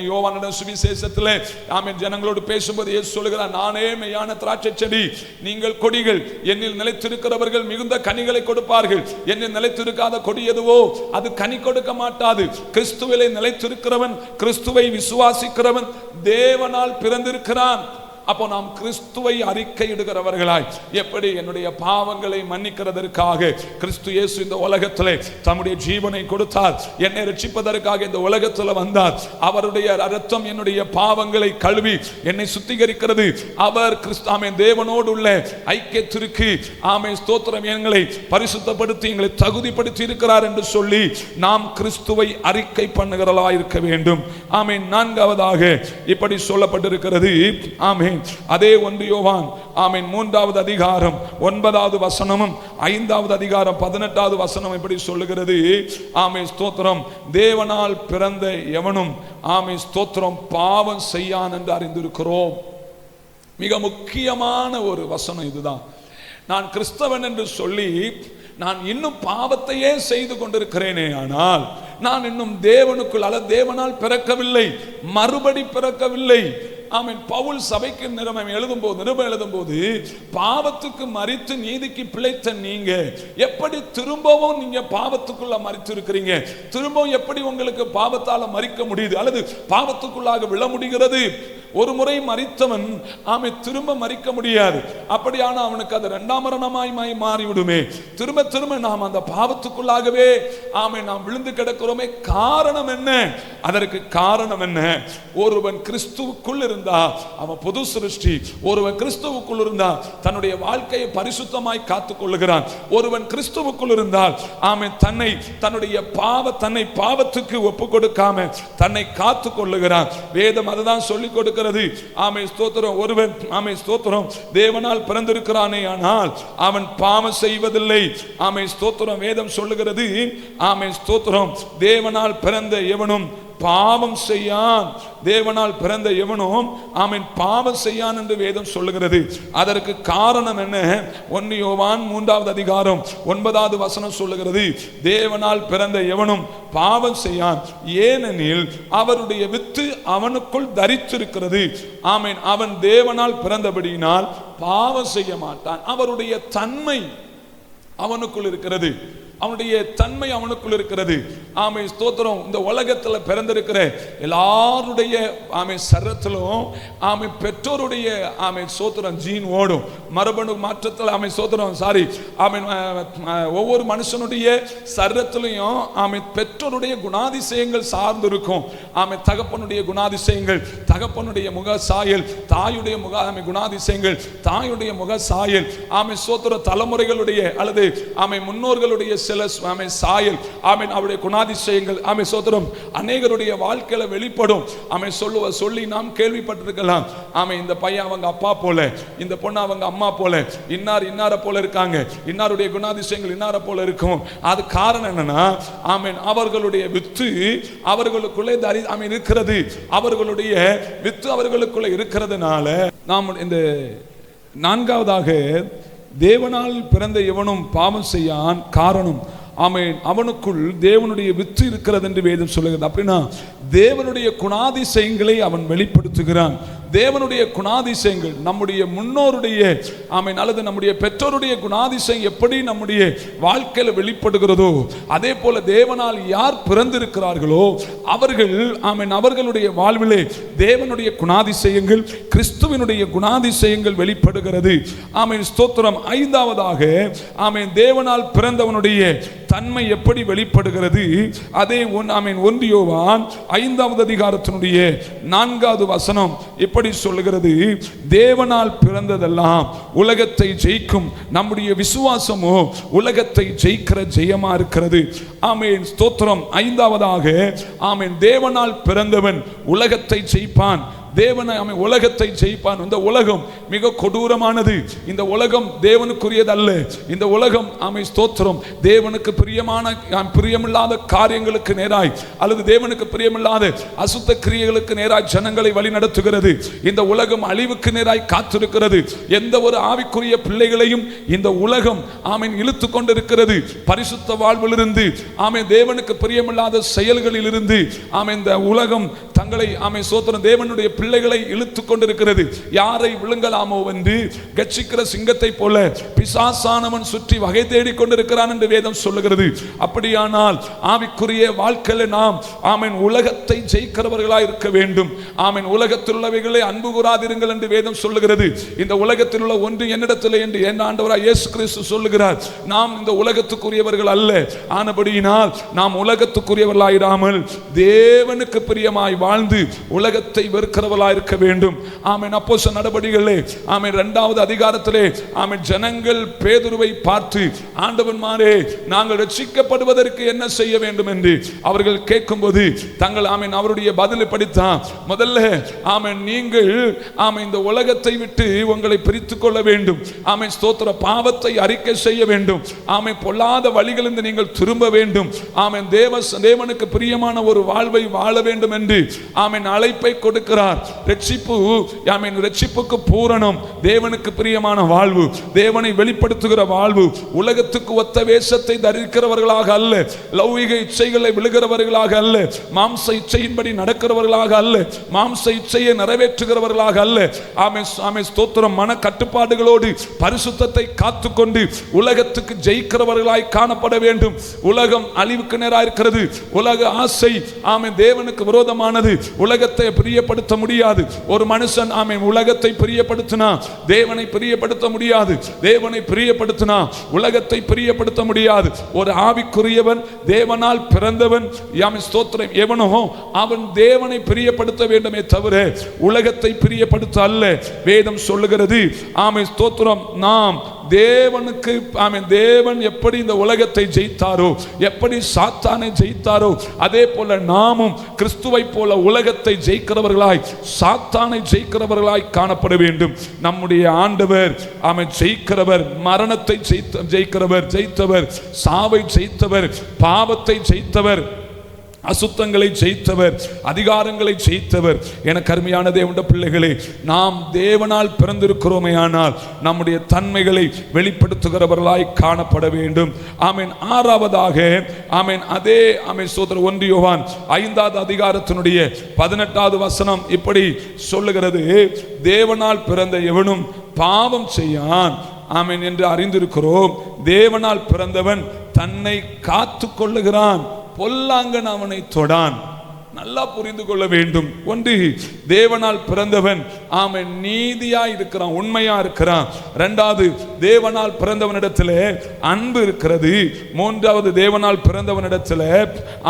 Speaker 1: யோவானின் சுவிசேஷத்திலே ஆமென் ஜனங்களோடு பேசும்போது இயேசு சொல்கிறார், நானே மெய்யான திராட்சை செடி, நீங்கள் கொடிகள். என்னில் நிலைத்திருக்கிறவர்கள் மிகுந்த கனிகளை கொடுப்பார்கள். என்னில் நிலைத்திருக்காத கொடி எதுவோ அது கனி கொடுக்க மாட்டாது. கிறிஸ்துவிலே நிலைத்திருக்கிறவன், கிறிஸ்துவை விசுவாசிக்கிறவன் தேவனால் பிறந்திருக்கிறான். அப்போ நாம் கிறிஸ்துவை அறிக்கையிடுகிறவர்களாய், எப்படி என்னுடைய பாவங்களை மன்னிக்கிறதற்காக கிறிஸ்து இயேசு இந்த உலகத்திலே தம்முடைய ஜீவனை கொடுத்தார், என்னை ரட்சிப்பதற்காக இந்த உலகத்தில் வந்தார். அவருடைய இரத்தம் என்னுடைய பாவங்களை கழுவி என்னை சுத்திகரிக்கிறது. அவர் ஆமென் தேவனோடு உள்ள ஐக்கியத்திற்கு ஆமென் ஸ்தோத்திரம் எங்களை பரிசுத்தப்படுத்தி எங்களை தகுதிப்படுத்தி இருக்கிறார் என்று சொல்லி நாம் கிறிஸ்துவை அறிக்கை பண்ணுகிறவர்களாய் இருக்க வேண்டும். ஆமென். 4வதாக இப்படி சொல்லப்பட்டிருக்கிறது, ஆமென் அதே 1 யோவான் ஆமீன் 3வது அதிகாரம் 9வது வசனமும் 5வது அதிகாரம் 18வது வசனம் இப்படி சொல்லுகிறது. ஆமீன் ஸ்தோத்திரம். தேவனால் பிறந்த எவனும் ஆமீன் ஸ்தோத்திரம் பாவம் செய்யான் என்று அறிந்திருக்கிறோம். மிக முக்கியமான ஒரு வசனம் இதுதான். நான் கிறிஸ்தவன் என்று சொல்லி நான் இன்னும் பாவத்தையே செய்து கொண்டிருக்கிறேனே, ஆனால் நான் இன்னும் தேவனுக்குள் அல்ல தேவனால் பிறக்கவில்லை, மறுபடி பிறக்கவில்லை. ஆமீன். பவுல் சபைக்கு நிருபம் எழுதும்போது பாவத்துக்கு மரித்து நீதிக்கு பிழைத்த நீங்க எப்படி திரும்பவும் நீங்க பாவத்துக்குள்ள மரித்து இருக்கிறீங்க? திரும்பவும் எப்படி உங்களுக்கு பாவத்தால மரிக்க முடியுது அல்லது பாவத்துக்குள்ளாக விழ முடிகிறது? ஒரு முறை மரித்தவன் திரும்ப மரிக்க முடியாது. அப்படியான அவனுக்கு அது 2ஆம் மரணமாய் மாறிவிடுமே. திரும்ப திரும்ப நாம் அந்த பாவத்துக்குள்ளாகவே நாம் விழுந்து கிடக்கிறோமே. காரணம் என்ன? அதற்கு காரணம் என்ன? ஒருவன் கிறிஸ்துவுக்குள் இருந்தா அவன் புது சிருஷ்டி. ஒருவன் கிறிஸ்துவுக்குள் இருந்தா தன்னுடைய வாழ்க்கையை பரிசுத்தமாய் காத்துக் கொள்ளுகிறான். ஒருவன் கிறிஸ்துவுக்குள் இருந்தால் தன்னுடைய பாவத்துக்கு ஒப்பு கொடுக்காம தன்னை காத்துக் கொள்ளுகிறான். வேதம் அதுதான் சொல்லிக் கொடுக்க. ஒருவன் தேவனால் பிறந்திருக்கிறானே ஆனால் அவன் பாவம் செய்வதில்லை. வேதம் சொல்லுகிறது தேவனால் பிறந்த எவனும் பாவம் செய்யான். தேவனால் பிறந்த எவனும் பாவம் செய்யான் என்று வேதம் சொல்லுகிறது. அதற்கு காரணம் என்ன? 1 யோவான் 3வது அதிகாரம் 9வது வசனம் சொல்லுகிறது, தேவனால் பிறந்த எவனும் பாவம் செய்யான், ஏனெனில் அவருடைய வித்து அவனுக்குள் தரித்திருக்கிறது. அவன் தேவனால் பிறந்தபடியினால் பாவம் செய்ய மாட்டான். அவருடைய தன்மை அவனுக்குள் இருக்கிறது. அவனுடைய தன்மை அவனுக்குள் இருக்கிறது. ஸ்தோத்திரம். இந்த உலகத்தில் பிறந்திருக்கிற எல்லாருடைய சரத்திலும் பெற்றோருடைய ஸ்தோத்திரம் ஜீன் ஓடும். மரபணு மாற்றத்தில் ஸ்தோத்திரம் ஒவ்வொரு மனுஷனுடைய சரத்திலையும் பெற்றோருடைய குணாதிசயங்கள் சார்ந்து இருக்கும். தகப்பனுடைய குணாதிசயங்கள், தகப்பனுடைய முக சாயல், தாயுடைய குணாதிசயங்கள், தாயுடைய முக சாயல், ஸ்தோத்திர தலைமுறைகளுடைய அல்லது முன்னோர்களுடைய சில சாயல், அவருடைய குணாதிசயங்கள் சோதரம் அநேகருடைய வாழ்க்கையில வெளிப்படும். சொல்லி நாம் கேள்விப்பட்டிருக்கலாம். இந்த பையன் அவங்க அப்பா போல, இந்த பொண்ணு அவங்க அம்மா போல, இன்னார போல இருக்காங்க, இன்னாருடைய குணாதிசயங்கள் இன்னார போல இருக்கும். அது காரணம் என்னன்னா அவர்களுடைய வித்து அவர்களுக்குள்ளே இருக்கிறது. அவர்களுடைய வித்து அவர்களுக்குள்ளே இருக்கிறதுனால நாம் இந்த 4வதாக தேவனால் பிறந்த எவனும் பாவம் செய்யான். காரணம் அவனுக்குள் தேவனுடைய வித்து இருக்கிறது என்று வேதம் சொல்லுகிறது. அப்படின்னா தேவனுடைய குணாதிசயங்களை அவன் வெளிப்படுத்துகிறான். தேவனுடைய குணாதிசயங்கள் நம்முடைய முன்னோருடைய அல்லது நம்முடைய பெற்றோருடைய குணாதிசயம் எப்படி நம்முடைய வாழ்க்கையில் வெளிப்படுகிறதோ அதே போல தேவனால் யார் பிறந்திருக்கிறார்களோ அவர்கள் அவர்களுடைய வாழ்விலே தேவனுடைய குணாதிசயங்கள், கிறிஸ்துவினுடைய குணாதிசயங்கள் வெளிப்படுகிறது. ஸ்தோத்திரம். 5வதாக தேவனால் பிறந்தவனுடைய தன்மை எப்படி வெளிப்படுகிறது? அதே 1 யோவான் 5வது அதிகாரத்தினுடைய 4வது வசனம் இப்படி சொல்லுகிறது, தேவனால் பிறந்ததெல்லாம் உலகத்தை ஜெயிக்கும், நம்முடைய விசுவாசமோ உலகத்தை ஜெயிக்கிற ஜெயமா இருக்கிறது. ஸ்தோத்திரம். 5வதாக தேவனால் பிறந்தவன் உலகத்தை ஜெயிப்பான். தேவனை உலகத்தை ஜெயிப்பான். இந்த உலகம் மிக கொடூரமானது. இந்த உலகம் தேவனுக்குரியது அல்ல. இந்த உலகம் ஸ்தோத்திரம் தேவனுக்கு பிரியமில்லாத காரியங்களுக்கு நேராய் அல்லது தேவனுக்கு பிரியமில்லாத அசுத்த கிரியைகளுக்கு நேராய் ஜனங்களை வழி நடத்துகிறது. இந்த உலகம் அழிவுக்கு நேராய் காத்திருக்கிறது. எந்த ஒரு ஆவிக்குரிய பிள்ளைகளையும் இந்த உலகம் இழுத்து கொண்டிருக்கிறது. பரிசுத்த வாழ்விலிருந்து தேவனுக்கு பிரியமில்லாத செயல்களில் இருந்து இந்த உலகம் தங்களை ஸ்தோத்திரம் தேவனுடைய பிள்ளைகளை இழுத்து கொண்டிருக்கிறது. யாரை விழுங்கலாமோ என்று கட்சிக்கிற சிங்கத்தை போல பிசாசானவன் சுற்றி வகை தேடி கொண்டிருக்கிறான் என்று வேதம் சொல்லுகிறது. அப்படியானால் ஆவிக்குரிய வாழ்க்கையில நாம் உலகத்தை ஜெயிக்கிறவர்களாய் இருக்க வேண்டும். உலகத்தில் உள்ளவைகளை அன்பு கூறாதிருங்கள் என்று வேதம் சொல்லுகிறது. இந்த உலகத்தில் உள்ள ஒன்று என்னிடத்தில் என்று என் ஆண்டவராய் இயேசு கிறிஸ்து சொல்லுகிறார். நாம் இந்த உலகத்துக்குரியவர்கள் அல்ல. ஆனபடியினால் நாம் உலகத்துக்குரியவர்களாயிராமல் தேவனுக்கு பிரியமாய் வாழ்ந்து உலகத்தை வெறுக்கிறவர்களாய் இருக்க வேண்டும். ஆமென். அப்போஸ்தலர் நடபடிகளே ஆமென் 2வது அதிகாரத்திலே ஆமென் ஜனங்கள் பேதுருவை பார்த்து, ஆண்டவன்மாரே நாங்கள் ரட்சிக்கப்படுவதற்கு என்ன செய்ய வேண்டும் என்று அவர்கள் கேட்கும்போது தங்கள் ஆமென் அவருடைய பதிலை படித்தான். முதல்ல ஆமென் நீங்கள் ஆமென் இந்த உலகத்தை விட்டு உங்களை பிரித்துக் கொள்ள வேண்டும். ஆமென் ஸ்தோத்திர. பாவத்தை அறிக்கை செய்ய வேண்டும். ஆமென் பொல்லாத வழிகளிலிருந்து நீங்கள் திரும்ப வேண்டும். ஆமென் தேவனுக்கு பிரியமான ஒரு வாழ்வை வாழ வேண்டும் என்று ஆமென் அழைப்பை கொடுக்கிறார். ரட்சிப்பு ஆமென் ரட்சிப்புக்கு பூரணம் தேவனுக்கு பிரியமான வாழ்வு, தேவனை வெளிப்படுத்துகிற வாழ்வு, உலகத்துக்கு ஒத்த வேஷத்தை தரிக்கிறவர்களாக அல்ல, லௌகிக இச்சைகளை விழுகிறவர்களாக அல்ல, மாம்ச இச்சையின்படி நடக்கிறவர்களாக அல்ல, மாம்ச இச்சையை நிறைவேற்றுகிறவர்களாக அல்ல. ஆமென் ஸ்தோத்திரம். மன கட்டுப்பாடுகளோடு பரிசுத்தத்தை காத்துக்கொண்டு உலகத்துக்கு ஜெயிக்கிறவர்களாய் காணப்பட வேண்டும். உலகம் அழிவுக்கு நேராக இருக்கிறது. உலக ஆசை ஆமென் தேவனுக்கு விரோதமானது. உலகத்தை பிரியப்படுத்த முடியாது. ஒரு மனுஷன் ஆமென் உலகத்தை பிரியப்படுத்தினா தேவனை பிரியப்படுத்த முடியாது. தேவனை பிரியப்படுத்தினா உலகத்தை பிரியப்படுத்த முடியாது. ஒரு ஆவிக்குரியவன் தேவனால் பிறந்தவன் ஆமென் ஸ்தோத்திரம் எவனோ அவன் தேவனை பிரியப்படுத்த வேண்டுமே தவிர உலகத்தை பிரியப்படுத்த அல்ல. வேதம் சொல்லுகிறது ஆமென் ஸ்தோத்திரம் நாம் தேவனுக்கு ஆமென் தேவன் எப்படி இந்த உலகத்தை ஜெயித்தாரோ, எப்படி சாத்தானை ஜெயித்தாரோ, அதே போல நாமும் கிறிஸ்துவை போல உலகத்தை ஜெயிக்கிறவர்களாய் சாத்தானை ஜெயிக்கிறவர்களாய் காணப்பட வேண்டும். நம்முடைய ஆண்டவர் ஆமென் ஜெயிக்கிறவர், மரணத்தை ஜெயித்தவர், சாவை ஜெயித்தவர், பாவத்தை ஜெயித்தவர், அசுத்தங்களை ஜெயித்தவர், அதிகாரங்களை ஜெயித்தவர். என கருமையான தேவனுடைய பிள்ளைகளே, நாம் தேவனால் பிறந்திருக்கிறோமே ஆனால் நம்முடைய தன்மைகளை வெளிப்படுத்துகிறவர்களாய் காணப்பட வேண்டும். ஆமென். 6வதாக ஆமென் அதே ஆமென் சோதர 1 யோவான் 5வது அதிகாரத்தினுடைய 18வது வசனம் இப்படி சொல்லுகிறது, தேவனால் பிறந்த எவனும் பாவம் செய்யான் ஆமென் என்று அறிந்திருக்கிறோம். தேவனால் பிறந்தவன் தன்னை காத்து கொள்ளுகிறான், பொல்லாங்கன் அவனை தொடான். நல்லா புரிந்து கொள்ள வேண்டும். ஒன்று, தேவனால் பிறந்தவன் ஆமென் நீதியா இருக்கிறான், உண்மையா இருக்கிறான். 2வது, தேவனால் பிறந்தவனிடத்தில் அன்பு இருக்கிறது. 3வது, தேவனால் பிறந்தவனிடத்தில்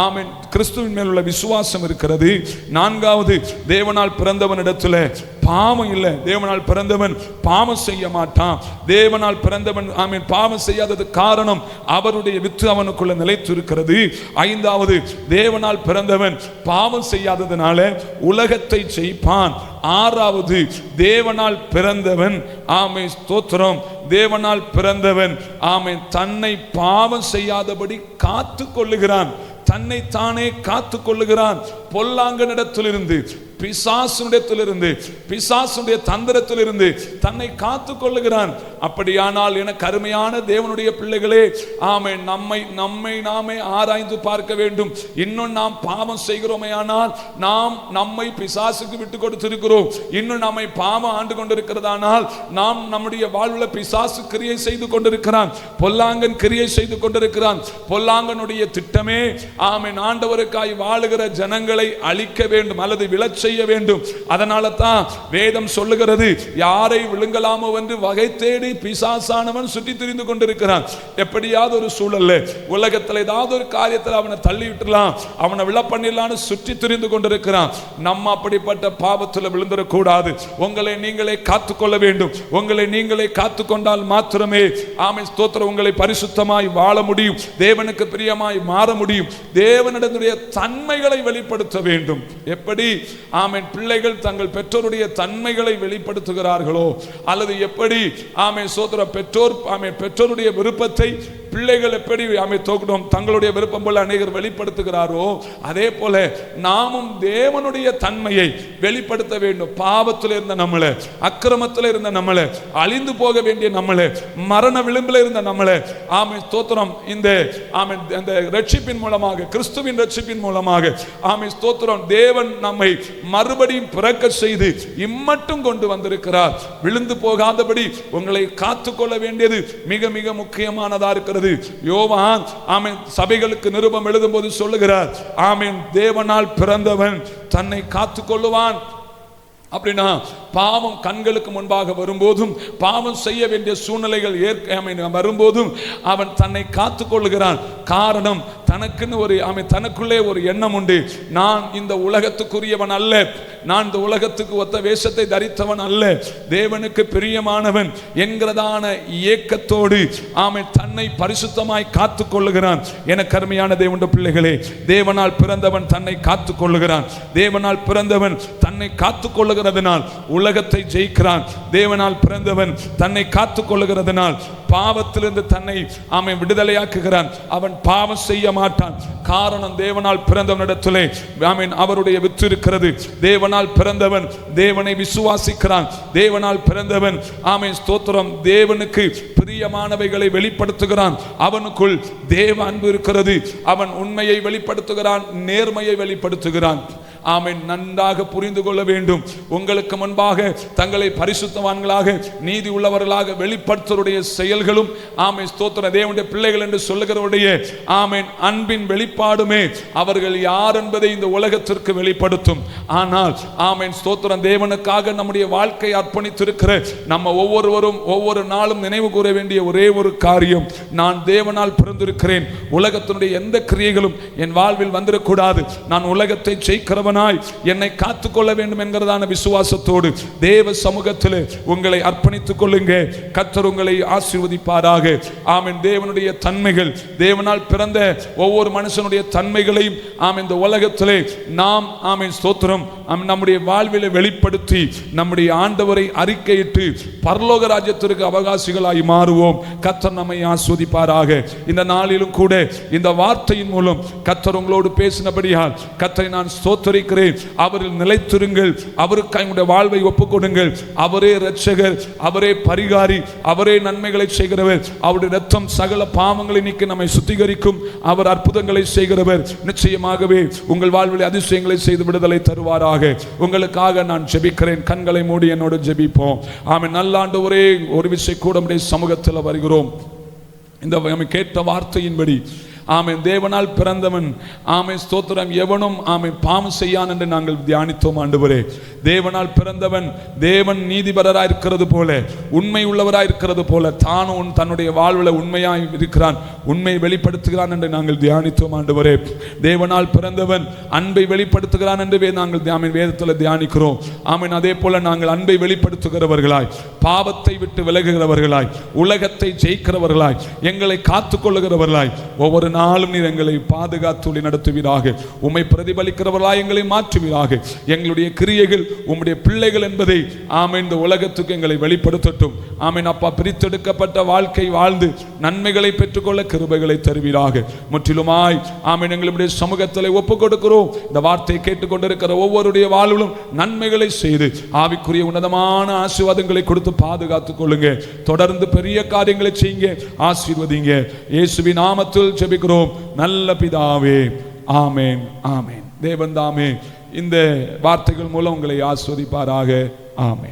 Speaker 1: ஆமென் கிறிஸ்துவின் மேல் உள்ள விசுவாசம் இருக்கிறது. 4வது, தேவனால் பிறந்தவனிடத்தில் பாவம் இல்லை. தேவனால் பிறந்தவன் பாவம் செய்ய மாட்டான். தேவனால் பிறந்தவன் ஆமென் பாவம் செய்யாதது காரணம் அவருடைய வித்து அவனுக்குள்ள நிலைத்து இருக்கிறது. 5வது, தேவனால் பிறந்தவன் பாவம் செய்யாததுனால உலகத்தை ஜெயிப்பான். 6வது, தேவனால் பிறந்தவன் ஆமென் ஸ்தோத்திரம், தேவனால் பிறந்தவன் ஆமென் தன்னை பாவம் செய்யாதபடி காத்து கொள்ளுகிறான், தன்னை தானே காத்து கொள்ளுகிறான். பொல்லாங்கனிடத்திலிருந்து, பிசாசுனிடத்திலிருந்து, பிசாசுடைய தந்திரத்திலிருந்து தன்னை காத்து கொள்ளுகிறான். அப்படியானால் என கருமையான தேவனுடைய பிள்ளைகளே, ஆமென் நம்மை நாமே ஆராய்ந்து பார்க்க வேண்டும். இன்னும் நாம் பாவம் செய்கிறோமே ஆனால் நாம் நம்மை பிசாசுக்கு விட்டு கொடுத்திருக்கிறோம். இன்னும் நம்மை பாவம் ஆண்டு கொண்டிருக்கிறதானால் நாம் நம்முடைய வாழ்வுல பிசாசு கிரியை செய்து கொண்டிருக்கிறான், பொல்லாங்கன் கிரியை செய்து கொண்டிருக்கிறான். பொல்லாங்கனுடைய திட்டமே ஆமென் ஆண்டவருக்காய் வாழுகிற ஜனங்களை அழிக்க வேண்டும் அல்லது விழச் செய்ய வேண்டும். அதனால தான் வேதம் சொல்லுகிறது, யாரை விழுங்கலாமோ என்று வகை தேடி பிசாசானவன் சுற்றி திரிந்து கொண்டிருக்கிறான். எப்படியாவது ஒரு சூழல்ல உலகத்தில் ஏதாவது ஒரு காரியத்தில் அவனை தள்ளி விட்டுலாம், அவனை விழ பண்ணிடலான்னு சுற்றி திரிந்து கொண்டிருக்கிறான். நம்ம அப்படிப்பட்ட பாவத்தில் விழுந்துடக்கூடாது. உங்களை நீங்களே காத்துக்கொள்ள வேண்டும். உங்களை நீங்களே காத்துக்கொண்டால் மாத்திரமே ஆமென் ஸ்தோத்திரம் உங்களை பரிசுத்தமாய் வாழ முடியும், தேவனுக்கு பிரியமாய் மாற முடியும். தேவனுடைய தன்மைகளை வெளிப்படுத்த வேண்டும். எப்படி ஆமென் பிள்ளைகள் தங்கள் பெற்றோருடைய தன்மைகளை வெளிப்படுத்துகிறார்களோ, அல்லது எப்படி ஆமென் சோதர பெற்றோர் ஆமென் பெற்றோருடைய விருப்பத்தை பிள்ளைகள் எப்படி அமைத்தோக்கணும் தங்களுடைய விருப்பம் போல அநேகர் வெளிப்படுத்துகிறாரோ, அதே போல நாமும் தேவனுடைய தன்மையை வெளிப்படுத்த வேண்டும். பாவத்தில் இருந்த நம்மளை, அக்கிரமத்தில் இருந்த நம்மளை, அழிந்து போக வேண்டிய நம்மளை, மரண விளிம்பில் இருந்த நம்மளை ஆமென் ஸ்தோத்திரம் இந்த ஆமென் அந்த ரட்சிப்பின் மூலமாக, கிறிஸ்துவின் ரட்சிப்பின் மூலமாக ஆமென் ஸ்தோத்திரம் தேவன் நம்மை மறுபடியும் பிறக்க செய்து இம்மட்டும் கொண்டு வந்திருக்கிறார். விழுந்து போகாதபடி உங்களை காத்துக்கொள்ள வேண்டியது மிக மிக முக்கியமானதா இருக்கிறது. யோவான் ஆமென் சபைகளுக்கு நிருபம் எழுதும் போது சொல்லுகிறார், ஆமென் தேவனால் பிறந்தவன் தன்னை காத்துக்கொள்ளுவான். அப்படின்னா பாவம் கண்களுக்கு முன்பாக வரும்போதும், பாவம் செய்ய வேண்டிய சூழ்நிலைகள் வரும்போதும் அவன் தன்னை காத்துக் கொள்ளுகிறான். காரணம் தனக்குன்னு ஒரு தனக்குள்ளே ஒரு எண்ணம் உண்டு. நான் இந்த உலகத்துக்குரியவன் அல்ல, நான் இந்த உலகத்துக்கு ஒத்த வேஷத்தை தரித்தவன் அல்ல, தேவனுக்கு பிரியமானவன் என்கிறதான ஏக்கத்தோடு தன்னை பரிசுத்தமாய் காத்து கொள்ளுகிறான். என கருமையான தேவனுடைய பிள்ளைகளே, தேவனால் பிறந்தவன் தன்னை காத்து கொள்ளுகிறான். தேவனால் பிறந்தவன் தன்னை காத்து கொள்ளுகிறதுனால் உலகத்தை ஜெயிக்கிறான். தேவனால் பிறந்தவன் தன்னை காத்து கொள்ளுகிறதுனால் பாவத்திலிருந்து தன்னை விடுதலையாக்குகிறான். அவன் பாவம் செய்ய மாட்டான். காரணம், தேவனால் பிறந்தவனிடத்திலே அவருடைய வித்து இருக்கிறது. தேவனால் பிறந்தவன் தேவனை விசுவாசிக்கிறான். தேவனால் பிறந்தவன் ஸ்தோத்திரம் தேவனுக்கு பிரியமானவைகளை வெளிப்படுத்துகிறான். அவனுக்குள் தேவ அன்பு இருக்கிறது. அவன் உண்மையை வெளிப்படுத்துகிறான், நேர்மையை வெளிப்படுத்துகிறான். நன்றாக புரிந்து கொள்ள வேண்டும். உங்களுக்கு முன்பாக தங்களை பரிசுத்தவான்களாக நீதி உள்ளவர்களாக வெளிப்படுத்துவருடைய செயல்களும் ஸ்தோத்திர தேவனுடைய பிள்ளைகள் என்று சொல்லுகிறவருடைய அன்பின் வெளிப்பாடுமே அவர்கள் யார் என்பதை இந்த உலகத்திற்கு வெளிப்படுத்தும். ஆனால் ஸ்தோத்திரம் தேவனுக்காக நம்முடைய வாழ்க்கை அர்ப்பணித்திருக்கிற நம்ம ஒவ்வொருவரும் ஒவ்வொரு நாளும் நினைவு கூற வேண்டிய ஒரே ஒரு காரியம், நான் தேவனால் பிறந்திருக்கிறேன். உலகத்தினுடைய எந்த கிரியைகளும் என் வாழ்வில் வந்துடக்கூடாது. நான் உலகத்தை ஜெயிக்கிறவன் என்னை காத்துக்கொள்ள வேண்டும் என்கிறதான விசுவாசத்தோடு தேவ சமூகத்தில் உங்களை அர்ப்பணித்துக் கொள்ளுங்க. கர்த்தர் உங்களை ஆசீர்வதிப்பாராக. தேவனுடைய தன்மைகள், தேவனால் பிறந்த ஒவ்வொரு மனுஷனுடைய தன்மைகளையும் இந்த உலகத்திலே நாம் ஸ்தோத்திரம் நம்முடைய வாழ்வில் வெளிப்படுத்தி நம்முடைய ஆண்டவரை அறிக்கையிட்டு பரலோக ராஜ்யத்திற்கு அவகாசிகளாய் மாறுவோம். கர்த்தர் நம்மை ஆசீர்வதிப்பாராக. இந்த நாளிலும் கூட இந்த வார்த்தையின் மூலம் கர்த்தர் உங்களோடு பேசினபடியால் கர்த்தரை நான் ஸ்தோத்திரிக்கிறேன். அவரில் நிலைத்திருங்கள், அவருக்கு உங்களுடைய வாழ்வை ஒப்புக் கொடுங்கள். அவரே இரட்சகர், அவரே பரிகாரி, அவரே நன்மைகளை செய்கிறவர். அவருடைய இரத்தம் சகல பாவங்களை நீக்கி நம்மை சுத்திகரிக்கும். அவர் அற்புதங்களை செய்கிறவர். நிச்சயமாகவே உங்கள் வாழ்வில் அதிசயங்களை செய்து விடுதலை தருவாராக. உங்களுக்காக நான் ஜெபிக்கிறேன். கண்களை மூடி என்னோடு ஜெபிப்போம். நல்லாண்டு ஒரே ஒரு விஷயம் கூட நம்முடைய சமூகத்தில் வருகிறோம். இந்த கேட்ட வார்த்தையின்படி தேவனால் பிறந்தவன் ஸ்தோத்திரம் எவனும் பாவம் செய்யான் என்று நாங்கள் தியானித்தோம். ஆண்டவரே, தேவனால் பிறந்தவன் தேவன் நீதிபரராய் இருக்கிறது போல, உண்மை உள்ளவராய் இருக்கிறது போல தானும் தன்னுடைய வாழ்வில் உண்மையாய் இருக்கிறான், உண்மை வெளிப்படுத்துகிறான் என்று நாங்கள் தியானித்தோம். ஆண்டவரே, தேவனால் பிறந்தவன் அன்பை வெளிப்படுத்துகிறான் என்று நாங்கள் வேதத்தில் தியானிக்கிறோம். அதே போல நாங்கள் அன்பை வெளிப்படுத்துகிறவர்களாய், பாவத்தை விட்டு விலகுகிறவர்களாய், உலகத்தை ஜெயிக்கிறவர்களாய், எங்களை காத்துக்கொள்ளுகிறவர்களாய் ஒவ்வொரு நாளும் நீர் எங்களை பாதுகாத்து நடத்துவீராக. உம்மை பிரதிபலிக்கிறவர்களாய் எங்களை மாற்றுவீராக. எங்களுடைய கிரியைகள் உம்முடைய பிள்ளைகள் என்பதை இந்த உலகத்துக்கு எங்களை வெளிப்படுத்தட்டும். அப்பா, பிரித்தெடுக்கப்பட்ட வாழ்க்கை வாழ்ந்து நன்மைகளை பெற்றுக்கொள்ள கிருபைகளை தருவீராக. முற்றிலுமாய் எங்களுடைய சமூகத்தில் ஒப்புக் கொடுக்கிறோம். இந்த வார்த்தையை கேட்டுக்கொண்டிருக்கிற ஒவ்வொருடைய வாழ்விலும் நன்மைகளை செய்து ஆவிக்குரிய உன்னதமான ஆசீர்வாதங்களை கொடுத்து பாதுகாத்துக் கொள்ளுங்க. தொடர்ந்து பெரிய காரியங்களை செய்யுங்க, ஆசீர்வதிங்க. இயேசுவின் நாமத்தில் ஜெபிக்கிறோம் நல்ல பிதாவே, ஆமேன், ஆமேன். தேவன் தாமே இந்த வார்த்தைகள் மூலம் உங்களை ஆசீர்வதிப்பாராக. ஆமேன்.